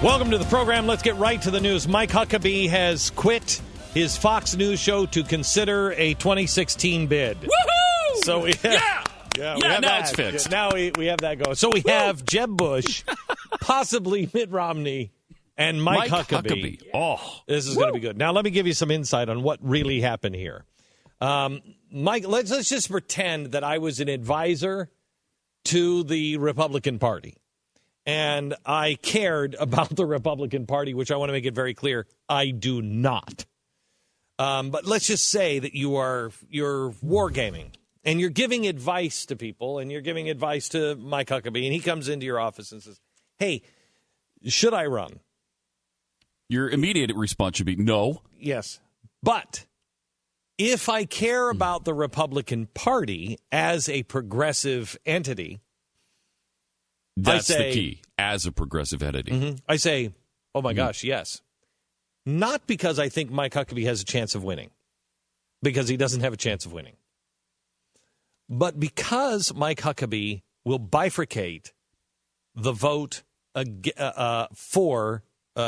Welcome to the program. Let's get right to the news. Mike Huckabee has quit his Fox News show to consider a 2016 bid. Woohoo! So we have, now that. it's fixed. Now we have that going. So we have Jeb Bush, possibly Mitt Romney, and Mike Huckabee. Oh, this is going to be good. Now let me give you some insight on what really happened here. Mike, let's just pretend that I was an advisor to the Republican Party. And I cared about the Republican Party, which I want to make it very clear, I do not. But let's just say that you're wargaming, and you're giving advice to people, and you're giving advice to Mike Huckabee, and he comes into your office and says, hey, should I run? Your immediate response should be no. Yes. But if I care about the Republican Party as a progressive entity, that's the key, as a progressive entity. Mm-hmm. I say, oh, my gosh, yes. Not because I think Mike Huckabee has a chance of winning, because he doesn't have a chance of winning, but because Mike Huckabee will bifurcate the vote for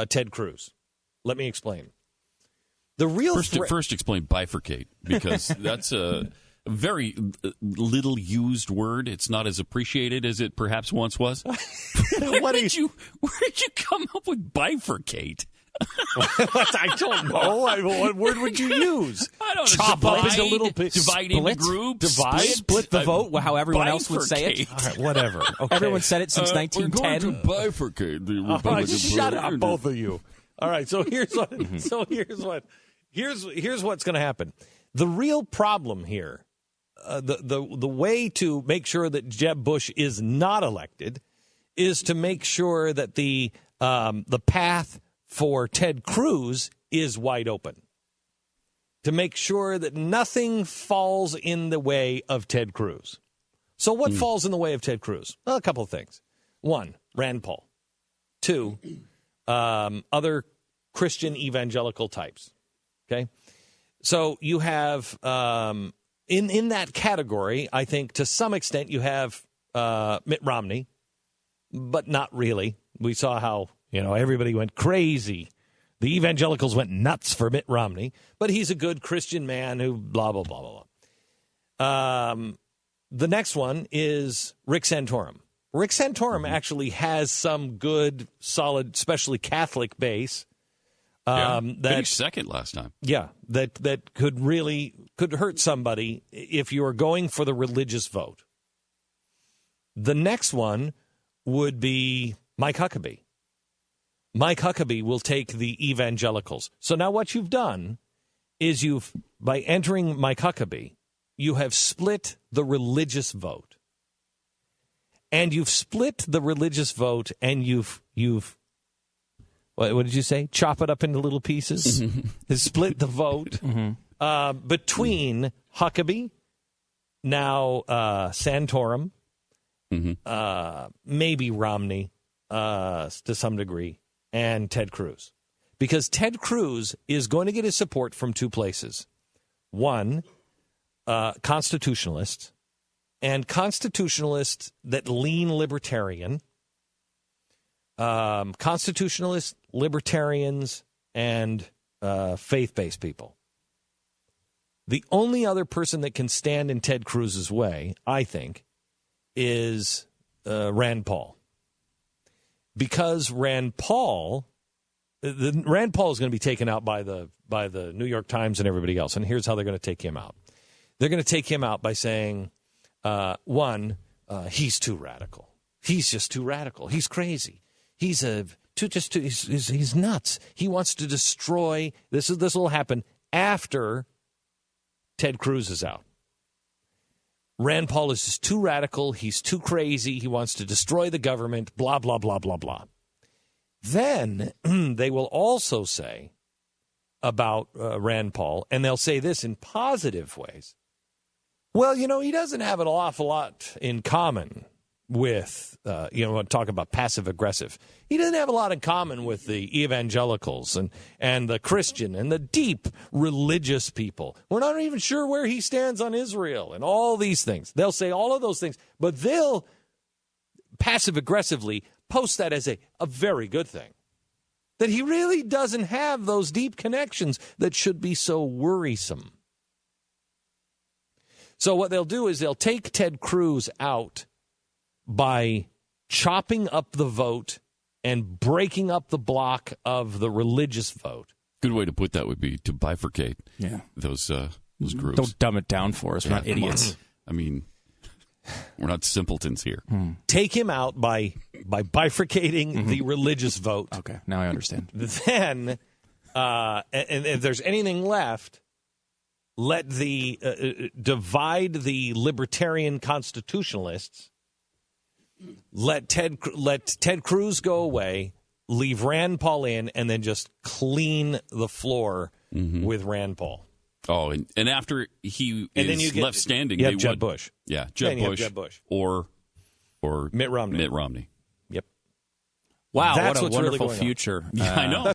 Ted Cruz. Let me explain. The real first explain bifurcate, because that's a very little used word. It's not as appreciated as it perhaps once was. Where did you come up with bifurcate? I don't know. What word would you use? I don't know. Chop up into little pieces. Divide into groups. Split the vote, how everyone else would say it. All right, whatever. Okay. Everyone said it since 1910. We're going to bifurcate the Republican Party. Shut up, both of you. All right, so here's what. Here's what's going to happen. The real problem here, the way to make sure that Jeb Bush is not elected, is to make sure that the path for Ted Cruz is wide open. To make sure that nothing falls in the way of Ted Cruz. So what falls in the way of Ted Cruz? Well, a couple of things. One, Rand Paul. Two, other Christian evangelical types. Okay? So you have, in that category, I think to some extent you have Mitt Romney, but not really. We saw how, everybody went crazy. The evangelicals went nuts for Mitt Romney, but he's a good Christian man who blah, blah, blah, blah, blah. The next one is Rick Santorum. Rick Santorum actually has some good, solid, especially Catholic base. That finished second last time. Yeah, that could hurt somebody if you are going for the religious vote. The next one would be Mike Huckabee. Mike Huckabee will take the evangelicals. So now what you've done is by entering Mike Huckabee, you have split the religious vote. And you've split the religious vote, and you've what did you say? Chop it up into little pieces? Split the vote between Huckabee, now Santorum, maybe Romney to some degree, and Ted Cruz. Because Ted Cruz is going to get his support from two places. One, constitutionalists, and constitutionalists that lean libertarian, constitutionalists, libertarians, and faith-based people. The only other person that can stand in Ted Cruz's way, I think, is Rand Paul. Because Rand Paul is going to be taken out by the New York Times and everybody else. And here's how they're going to take him out. They're going to take him out by saying, one, he's too radical. He's just too radical. He's crazy. He's he's nuts. He wants to destroy. This will happen after Ted Cruz is out. Rand Paul is just too radical. He's too crazy. He wants to destroy the government, blah, blah, blah, blah, blah. Then they will also say about Rand Paul, and they'll say this in positive ways. Well, he doesn't have an awful lot in common with, talk about passive-aggressive. He doesn't have a lot in common with the evangelicals and the Christian and the deep religious people. We're not even sure where he stands on Israel and all these things. They'll say all of those things, but they'll passive-aggressively post that as a very good thing. that he really doesn't have those deep connections that should be so worrisome. So what they'll do is they'll take Ted Cruz out by chopping up the vote and breaking up the block of the religious vote. Good way to put that would be to bifurcate those groups. Don't dumb it down for us. We're not idiots. I mean, we're not simpletons here. Take him out by bifurcating the religious vote. Okay, now I understand. Then, and if there's anything left, let the divide the libertarian constitutionalists. Let Ted Cruz go away. Leave Rand Paul in, and then just clean the floor with Rand Paul. Oh, and after he is left standing, you have Jeb Bush. Yeah, Jeb Bush. Or Mitt Romney. Yep. Wow, That's what a wonderful really future. Yeah, I know.